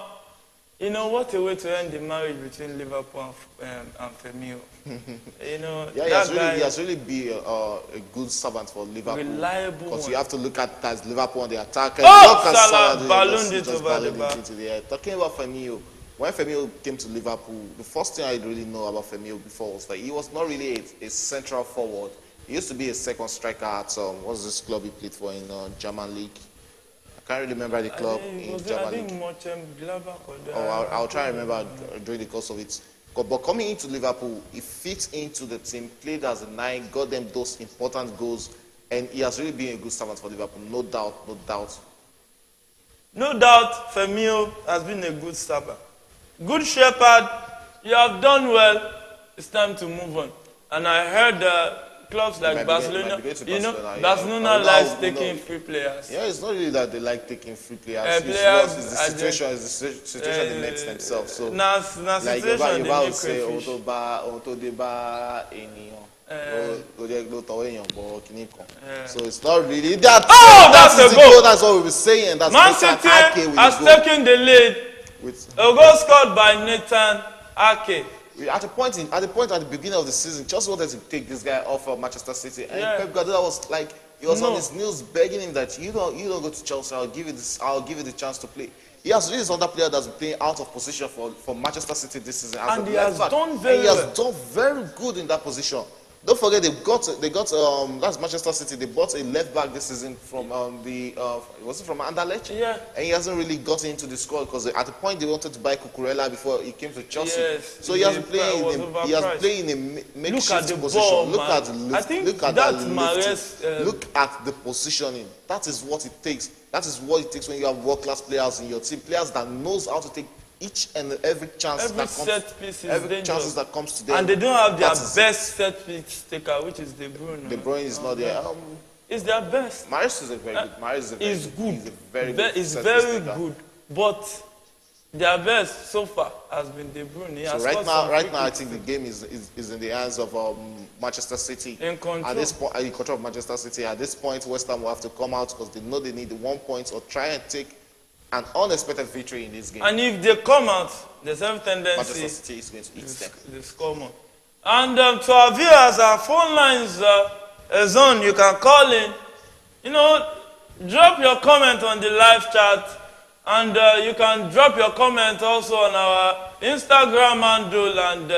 You know, what a way to end the marriage between Liverpool and Firmino. You know, he has really been a good servant for Liverpool. Reliable. Because you have to look at that Liverpool on the attack. Salah ballooned it over the bar. Talking about Firmino, when Firmino came to Liverpool, the first thing I really know about Firmino before was that he was not really a central forward. He used to be a second striker at what's this club he played for in German league. I can't really remember the club in Germany. I'll try and remember during the course of it. But coming into Liverpool, he fits into the team, played as a 9, got them those important goals, and he has really been a good servant for Liverpool. No doubt, no doubt. No doubt, Firmino has been a good servant. Good shepherd, you have done well. It's time to move on. And I heard clubs like Barcelona, Barcelona likes taking free players. Yeah, it's not really that they like taking free players. It's the situation they make themselves. So, like you would say, so it's not really that. That's a goal. That's what we were saying. Man City has taken the lead. A goal scored by Nathan Ake. At the beginning of the season, just wanted to take this guy off of Manchester City, and Pep Guardiola was like, he was on his knees begging him that you don't go to Chelsea. I'll give you the chance to play. He has really another player that's been playing out of position for Manchester City this season, and he has done very well. He has done very good in that position. Don't forget they got that's Manchester City. They bought a left back this season from was it from Anderlecht? Yeah. And he hasn't really gotten into the squad because at the point they wanted to buy Cucurella before he came to Chelsea. Yes, so he has been playing in a makeshift position. Ball, look at the positioning. That is what it takes. That is what it takes when you have world-class players in your team. Players that knows how to take each and every chance that comes to them. And they don't have their best set piece taker, which is De Bruyne. De Bruyne is not there. It's their best. Mahrez is a very good. He's good. He's a very good. He's very good. But their best so far has been De Bruyne. So right now, I think the game is in the hands of Manchester City. In control. At this point, in control of Manchester City. At this point, West Ham will have to come out because they know they need the 1 point or try and take an unexpected victory in this game. And if they come out, there's every tendency Manchester City is going to eat them. They score more. And to our viewers, our phone lines is on. You can call in. You know, drop your comment on the live chat. And you can drop your comment also on our Instagram handle and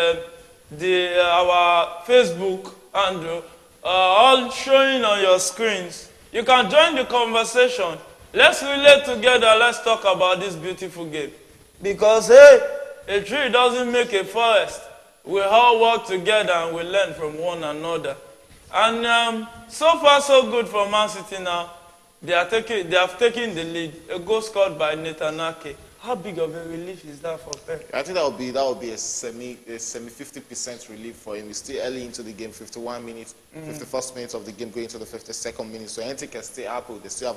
our Facebook handle. All showing on your screens. You can join the conversation. Let's relate together. Let's talk about this beautiful game. Because, hey, a tree doesn't make a forest. we all work together and we learn from one another. And so far so good for Man City now. They have taken the lead. A goal scored by Nathan Ake. How big of a relief is that for Pep? I think that would be a semi 50% relief for him. He's still early into the game, 51 minutes, 51st minute of the game, going to the 52nd minute. So anything can still happen. They still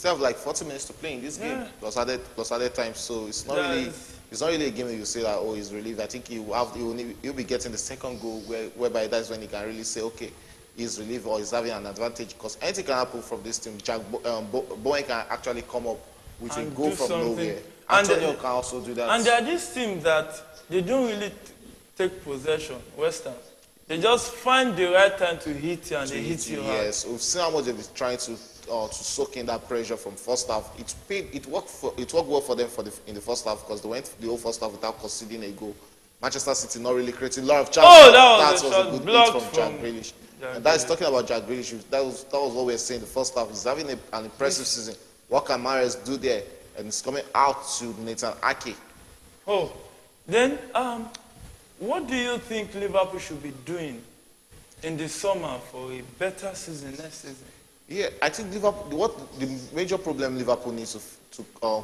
have like 40 minutes to play in this game, plus other time. So it's not really a game that you say that, oh, he's relieved. I think he'll be getting the second goal, whereby that's when he can really say, okay, he's relieved or he's having an advantage. Because anything can happen from this team. Bowen can actually come up with a goal from nowhere. Antonio can also do that. And there are these teams that they don't really take possession, West Ham. They just find the right time to hit you and they hit you hard. Yes, we've seen how much they've been trying to soak in that pressure from first half. It worked well for them in the first half because they went the whole first half without conceding a goal. Manchester City not really creating a lot of chances. Oh, that was a good hit from Jack Grealish. And that is talking about Jack Grealish. That was what we were saying the first half. He's having an impressive season. What can Mahrez do there? And it's coming out to Nathan Ake. Oh, then what do you think Liverpool should be doing in the summer for a better season next season? Yeah, I think the major problem Liverpool needs to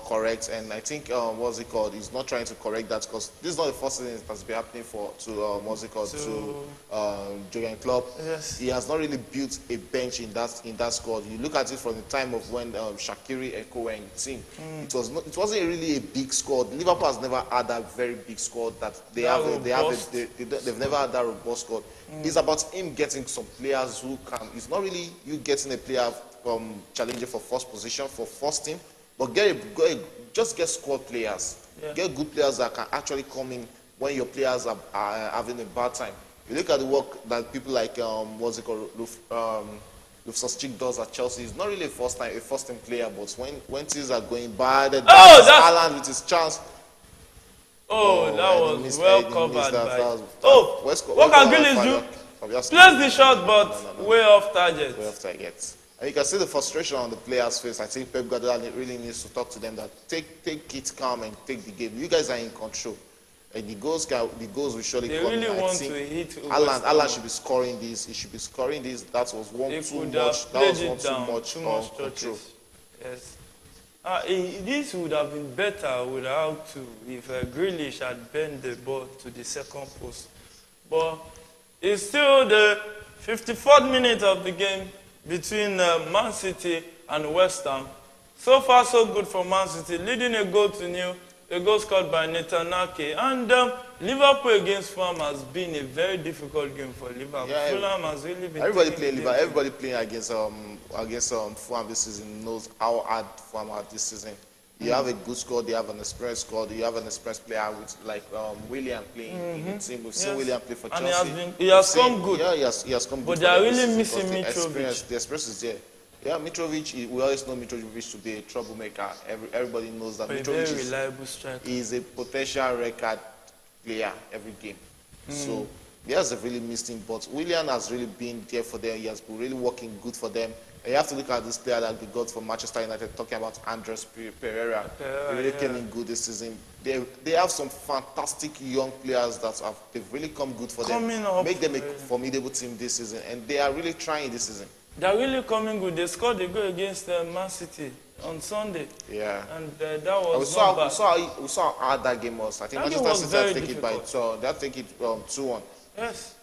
correct, and I think what's it called? He's not trying to correct that because this is not the first season that's been happening to Jurgen Klopp. Yes. He has not really built a bench in that squad. You look at it from the time of when Shaqiri and Co were in the team. It wasn't really a big squad. Liverpool has never had that very big squad that they've never had that robust squad. It's about him getting some players who can. It's not really you getting a player challenging for first position for first team. But just get squad players. Yeah. Get good players that can actually come in when your players are having a bad time. You look at the work that people like Loftus-Cheek does at Chelsea. He's not really a first team player, but when things are going bad, that's Haaland with his chance. That was well covered by. What can Grealish do? Place the shot, but way off target. Way off target. And you can see the frustration on the players' face. I think Pep Guardiola really needs to talk to them that take it calm and take the game. You guys are in control. And the goals will surely come. They really want to hit. Haaland should be scoring this. He should be scoring this. That was too much control. Yes. This would have been better without if Grealish had bent the ball to the second post. But it's still the 54th minute of the game between Man City and West Ham. So far, so good for Man City, leading a goal to nil, a goal scored by Nathan Ake. And Liverpool against Fulham has been a very difficult game for Liverpool. Yeah, Fulham has really been. Everybody playing against Fulham this season knows how hard Fulham are this season. You have a good squad, you have an experienced squad, you have an experienced player with like William playing in the team. We've seen William play for Chelsea. And he has come good. Yeah, he has come good. But they are really missing Mitrovic. The experience is there. Yeah, Mitrovic, we always know Mitrovic to be a troublemaker. Everybody knows that Mitrovic is a potential record player every game. So he has really missed him. But William has really been there for them. He has been really working good for them. And you have to look at this player that they got from Manchester United, talking about Andres Pereira. He really came in good this season. They have some fantastic young players they've really come good for them. Make them a formidable team this season. And they are really trying this season. They're really coming good. They scored a goal against Man City on Sunday. Yeah. And that was not bad. We saw how hard that game was. I think Manchester City had to take it by 2. They had to take it 2-1. Yes.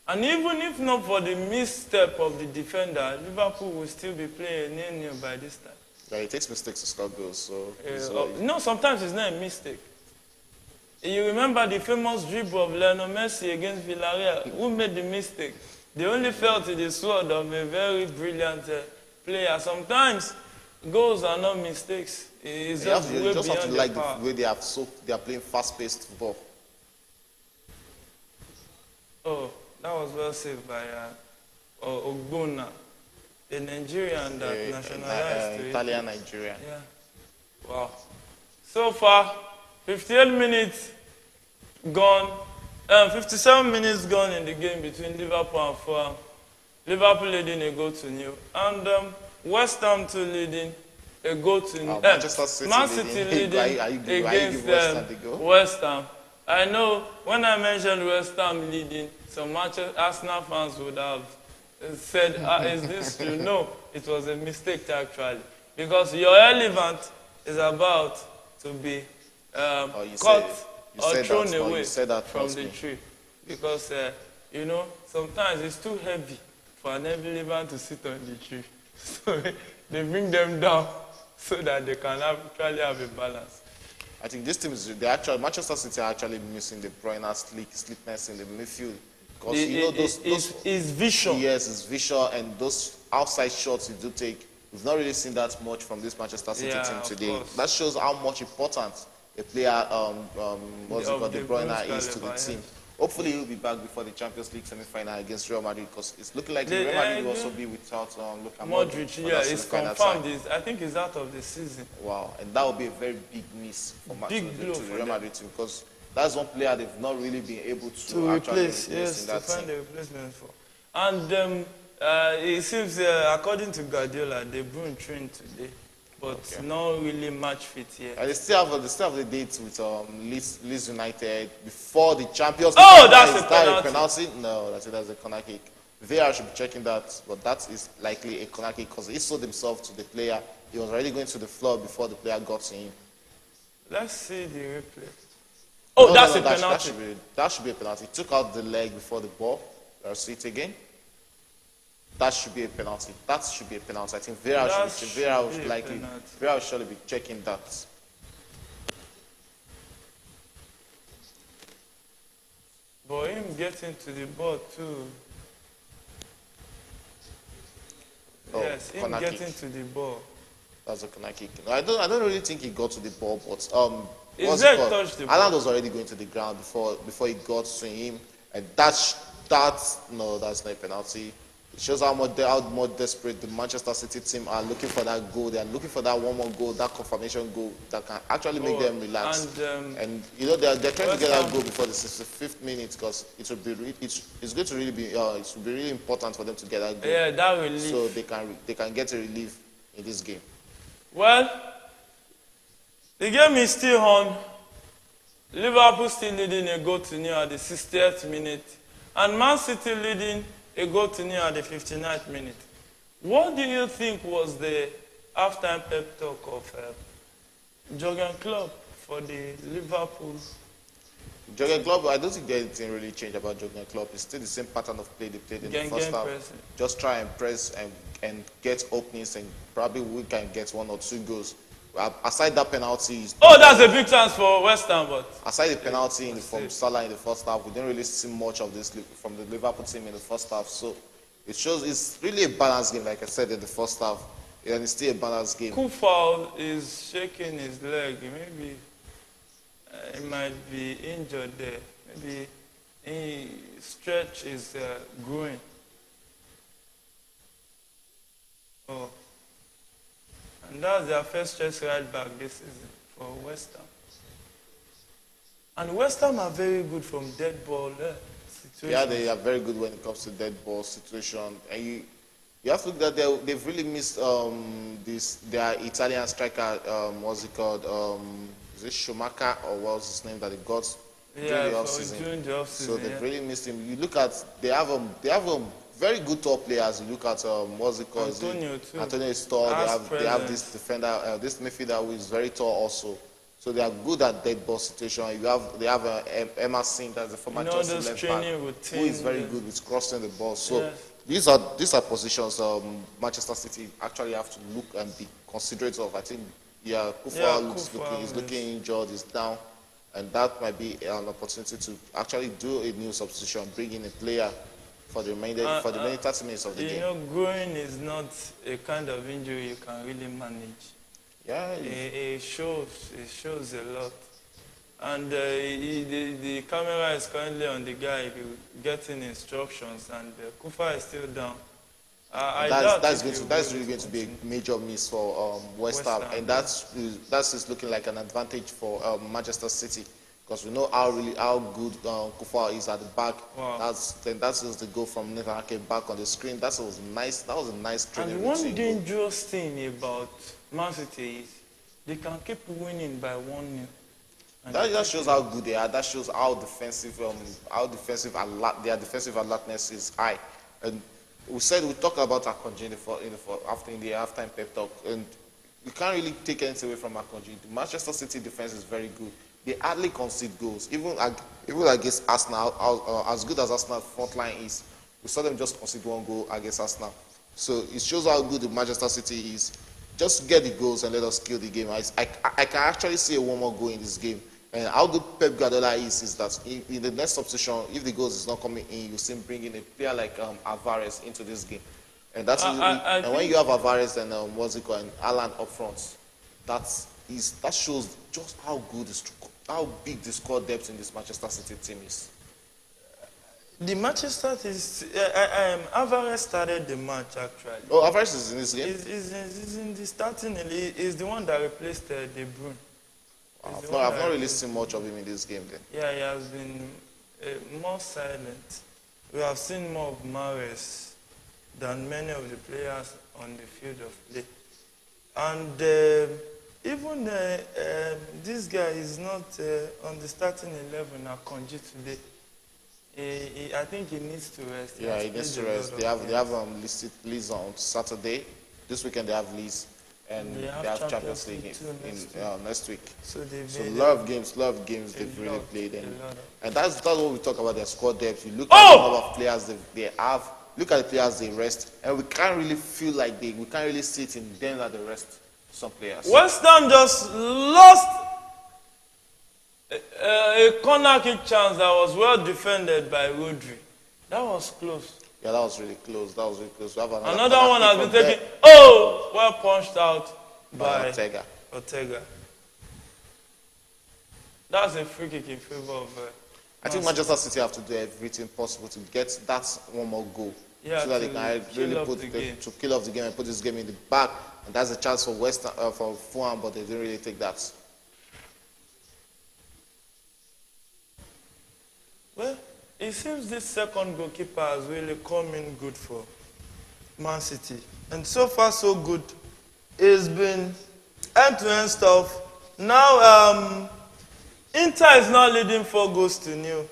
And even if not for the misstep of the defender, Liverpool will still be playing nil by this time. Yeah, it takes mistakes to score goals. So sometimes it's not a mistake. You remember the famous dribble of Lionel Messi against Villarreal? Who made the mistake? They only fell to the sword of a very brilliant player. Sometimes goals are not mistakes. It's you just have to like the way they are playing fast-paced football. Oh, that was well saved by Ogbonna, a Nigerian that nationalized Italian Nigerian. Yeah. Wow. So far, 58 minutes gone. 57 minutes gone in the game between Liverpool and Fulham. Liverpool leading a goal to nil. And West Ham leading a goal to nil. Man City leading against West Ham. I know when I mentioned West Ham leading, some Arsenal fans would have said, is this true? No, it was a mistake actually. Because your elephant is about to be cut or thrown away from the tree. Because, you know, sometimes it's too heavy for an elephant to sit on the tree. So they bring them down so that they can actually have a balance. I think this team is Manchester City are actually missing the Bruyne sleepness in the midfield. Because you know his vision. Yes, his vision and those outside shots he do take. We've not really seen that much from this Manchester City team today. That shows how much important a player, De Bruyne is to the team. Hopefully he'll be back before the Champions League semi-final against Real Madrid, because it's looking like Real Madrid will also be without Luka Modric. Yeah, it's confirmed. I think he's out of the season. Wow, and that will be a very big miss for the Real Madrid team, because that's one player they've not really been able to replace. Yes, to find a replacement for. And it seems, according to Guardiola, De Bruyne trained today, but not really match fit yet. And they still have the date with Leeds United before the Champions League. Oh, that's a penalty. No, that's a corner kick. VAR should be checking that, but that is likely a corner kick because he sold himself to the player. He was already going to the floor before the player got to him. Let's see the replay. Oh, that's a penalty. That should be a penalty. He took out the leg before the ball. Let's see it again. That should be a penalty. That should be a penalty. I think VAR should surely be checking that. But him getting to the ball too. Yes, him getting to the ball. That's a corner kick. No, I don't really think he got to the ball, but touched the ball. Alan was already going to the ground before he got to him, and that's not a penalty. It shows how more desperate the Manchester City team are looking for that goal. They are looking for that one more goal, that confirmation goal that can actually make them relax. And you know they're trying to get that goal before the 65th minute, because it's going to really be it will be really important for them to get that goal. Yeah, that relief. So they can get a relief in this game. Well, the game is still on. Liverpool still leading a goal to nil at the 60th minute, and Man City leading a goal to nil at the 59th minute. What do you think was the halftime pep talk of Jurgen Klopp for the Liverpool? Jurgen Klopp, I don't think anything really changed about Jurgen Klopp. It's still the same pattern of play they played in the first half. Just try and press and get openings, and probably we can get 1 or 2 goals. Aside that penalty, that's a big chance for West Ham. But aside the penalty from Salah in the first half, we didn't really see much of this from the Liverpool team in the first half. So it shows it's really a balanced game, like I said in the first half, and it's still a balanced game. Kufal is shaking his leg. Maybe he might be injured there. Maybe his stretch is growing. Oh. And that's their first stretch right back this season for West Ham. And West Ham are very good from dead ball situation. Yeah, they are very good when it comes to dead ball situation. And you have to look at they've really missed their Italian striker. What's it called? Is it Schumacher, or what was his name that they got during the offseason? So they've really missed him. You look at they have a very good top players. You look at what's it called? Antonio is tall. They have this defender, this midfielder who is very tall also. So they are good at dead ball situation. They have Emerson, that's the former Chelsea left back, who is very good with crossing the ball. So these are positions Manchester City actually have to look and be considerate of. I think Kufa is looking injured, is down, and that might be an opportunity to actually do a new substitution, bring in a player for the remaining 30 minutes of the game. You know, groin is not a kind of injury you can really manage. Yeah, it shows a lot. And the camera is currently on the guy getting instructions, and Kufa is still down. That's really going to be a major miss for West Ham, and that's looking like an advantage for Manchester City, because we know how good Kufa is at the back. Wow. That's just the goal from Nathan Ake back on the screen. That was a nice training. And one dangerous thing about Man City is they can keep winning by 1-0. That shows how good they are. That shows how defensive their defensive alertness is high. And we talked about Akonji in the halftime pep talk, and we can't really take anything away from Akonji. The Manchester City defense is very good. They hardly concede goals, even against Arsenal. As good as Arsenal front line is, we saw them just concede one goal against Arsenal. So it shows how good the Manchester City is. Just get the goals and let us kill the game. I can actually see a one more goal in this game. And how good Pep Guardiola is that in the next substitution, if the goals is not coming in, you see him bringing a player like Alvarez into this game. And that's and when you have Alvarez and and Alan up front, that shows just how big the squad depth in this Manchester City team is. The Manchester is Alvarez started the match actually. Oh, Alvarez is in this game. He's in the starting. He's the one that replaced De Bruyne. I've not really seen much of him in this game then. Yeah, he has been more silent. We have seen more of Mahrez than many of the players on the field of play. And even this guy is not on the starting 11 at Akonji today. I think he needs to rest. Yeah, he needs to rest. They have Leeds on Saturday. This weekend they have Leeds. And they have Champions League next week. So a lot of games they've really played. And that's what we talk about their squad depth. You look at the number of players they have, look at the players they rest, and we can't really feel like we can't really see it in them that they rest some players. West Ham just lost a corner kick chance that was well defended by Rodri. That was close. Yeah, that was really close. We have another one has been taken. Oh, well punched out by Ortega. That's a free kick in favor of. I think Manchester City have to do everything possible to get that one more goal, so that they can really to kill off the game and put this game in the back. And that's a chance for for Fulham, but they didn't really take that. Well, it seems this second goalkeeper has really come in good for Man City. And so far, so good. It's been end-to-end stuff. Now, Inter is now leading 4-0.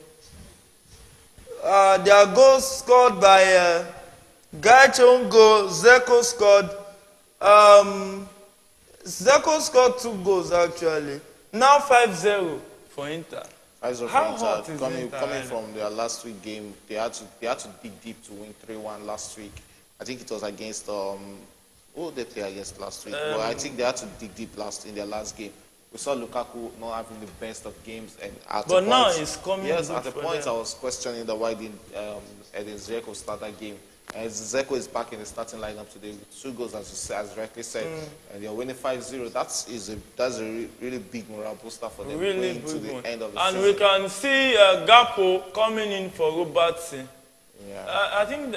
Their goals scored by Gaich goal. Zeko scored. Zeko scored 2 goals, actually. Now 5-0 for Inter. How hot is coming from their last week game, they had to dig deep to win 3-1 last week. I think it was against who they play against last week. But I think they had to dig deep in their last game. We saw Lukaku not having the best of games, and now he's coming. Yes, at the point I was questioning why didn't Edin Dzeko start that game. And Dzeko is back in the starting lineup today with 2 goals, as rightly said, and they're winning 5-0. That's a really big morale booster for them going to the end of the season. And we can see Gakpo coming in for Robertson. Yeah. I think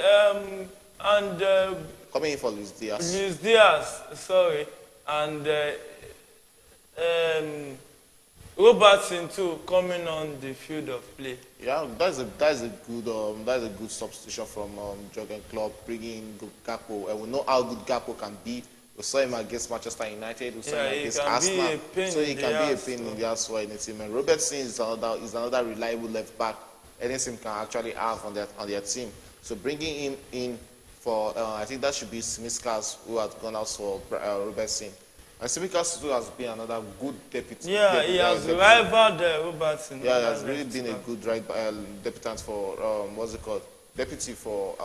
coming in for Luis Diaz. Luis Diaz, sorry, and Robertson too coming on the field of play. Yeah, that's a good substitution from Jurgen Klopp, bringing in Gakpo. And we know how good Gakpo can be. We saw him against Manchester United. We saw him against Arsenal. So he can be a pain in the ass for any team. And Robertson is another reliable left back any team can actually have on their team. So bringing him in for I think that should be Simikas, who has gone out for Robertson. And Simikas too has been another good deputy. Yeah, he has rivaled Robertson. Yeah, he has really been a good deputant for deputy for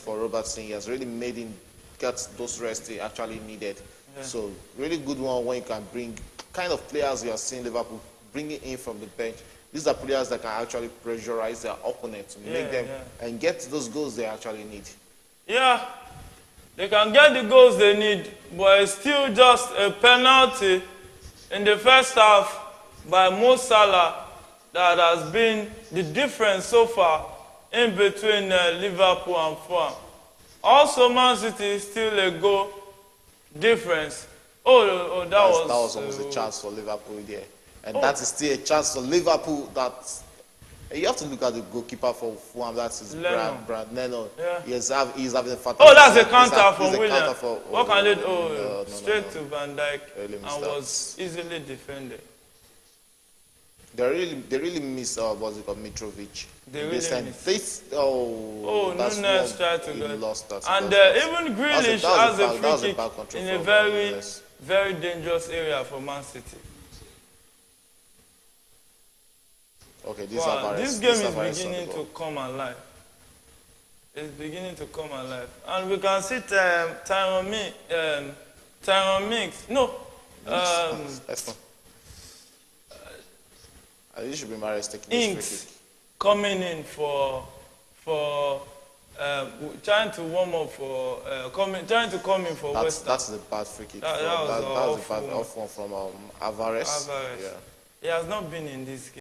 Robertson. He has really made him get those rests he actually needed. Yeah. So really good one when you can bring kind of players you are seeing Liverpool bringing in from the bench. These are players that can actually pressurize their opponent to make them and get those goals they actually need. Yeah. They can get the goals they need, but it's still just a penalty in the first half by Mo Salah that has been the difference so far in between Liverpool and Fulham. Also, Man City is still a goal difference. That was almost a chance for Liverpool there. And that is still a chance for Liverpool that... You have to look at the goalkeeper for Fulham. That's his brand. Neno. Yeah. He's having a fantastic. That's a counter from William. What can they do? Straight to Van Dijk and was easily defended. They really miss what's it called, Mitrovic. They really miss. Nunes tried to go. Lost that. And even Grealish has a free kick in a very, very dangerous area for Man City. Okay, this game is beginning to come alive. It's beginning to come alive. And we can see Tyrone Mings. No. That's fine. It should be Mahrez taking this free kick. Coming in for trying to warm up for trying to come in for West Ham. That's the bad free kick. That was the bad off one from Alvarez. Yeah. He has not been in this game.